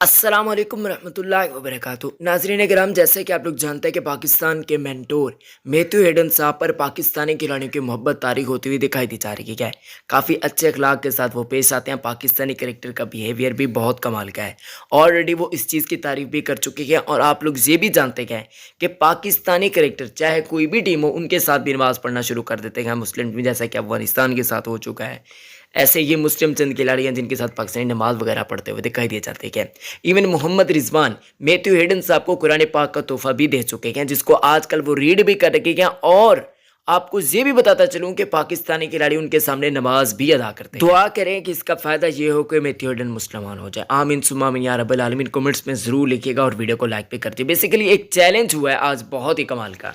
अस्सलाम वालेकुम रहमतुल्लाहि व बरकातुहू। नाज़रीन करम, जैसे कि आप लोग जानते हैं कि पाकिस्तान के मेंटोर मैथ्यू हेडन साहब पर पाकिस्तानी खिलाड़ियों की मोहब्बत तारीख होती हुई दिखाई दी जा रही है। काफ़ी अच्छे अखलाक के साथ वो पेश आते हैं। पाकिस्तानी करेक्टर का बिहेवियर भी बहुत कमाल का है। ऑलरेडी वो इस चीज़ की तारीफ भी कर चुके हैं और आप लोग ये भी जानते हैं कि पाकिस्तानी करेक्टर चाहे कोई भी टीम हो उनके साथ भी नमाज़ पढ़ना शुरू कर देते हैं मुस्लिम टीम, जैसा कि अफगानिस्तान के साथ हो चुका है। ऐसे ये मुस्लिम चंद खिलाड़ी हैं जिनके साथ पाकिस्तानी नमाज वगैरह पढ़ते हुए दिखाई दिए जाते हैं। Even Mohammad Rizwan Matthew Hayden साहब को कुरान पाक का तोहफा भी दे चुके हैं, जिसको आजकल वो रीड भी कर रखे हैं। और आपको ये भी बताता चलूं कि पाकिस्तानी खिलाड़ी उनके सामने नमाज भी अदा करते हैं। दुआ करें कि इसका फायदा ये हो कि मैथ्यू हेडन मुसलमान हो जाए। आमीन सुम्मा आमीन या रब्बल आलमीन। कमेंट्स में जरूर लिखिएगा और वीडियो को लाइक भी कर दिए। बेसिकली एक चैलेंज हुआ है आज, बहुत ही कमाल का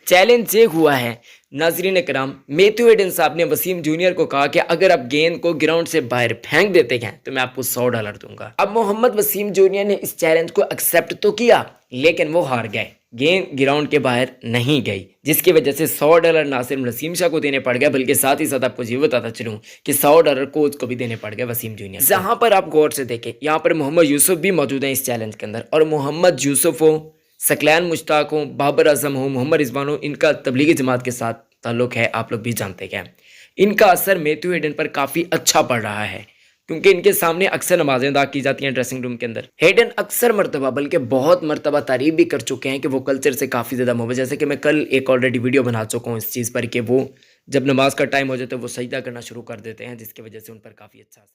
चैलेंज ये हुआ है। नाजरीन कराम, मैथ्यू हेडन साहब ने वसीम जूनियर को कहा कि अगर आप गेंद को ग्राउंड से बाहर फेंक देते हैं तो मैं आपको $100 दूंगा। अब मोहम्मद वसीम जूनियर ने इस चैलेंज को एक्सेप्ट तो किया, लेकिन वो हार गए। गेंद ग्राउंड के बाहर नहीं गई, जिसकी वजह से $100 ना सिर्फ नसीम शाह को देने पड़ गए, बल्कि साथ ही साथ आपको ये बताता चलूं कि $100 कोच को भी देने पड़ गए वसीम जूनियर। जहां पर आप गौर से देखें, यहाँ पर मोहम्मद यूसुफ भी मौजूद है इस चैलेंज के अंदर। और मोहम्मद यूसुफ हो, सकलैन मुश्ताक हो, बाबर आजम हो, मोहम्मद रिजवान हो, इनका तबलीगी जमात के साथ ताल्लुक है, आप लोग भी जानते हैं। इनका असर मैथ्यू हेडन पर काफ़ी अच्छा पड़ रहा है, क्योंकि इनके सामने अक्सर नमाजें अदा की जाती हैं ड्रेसिंग रूम के अंदर। हेडन अक्सर मरतबा, बल्कि बहुत मरतबा तारीफ भी कर चुके हैं कि वो कल्चर से काफ़ी ज़्यादा मोहब्बत। जैसे कि मैं कल एक ऑलरेडी वीडियो बना चुका हूँ इस चीज़ पर कि वो जब नमाज का टाइम हो जाता है वो सजदा करना शुरू कर देते हैं, जिसकी वजह से उन पर काफ़ी अच्छा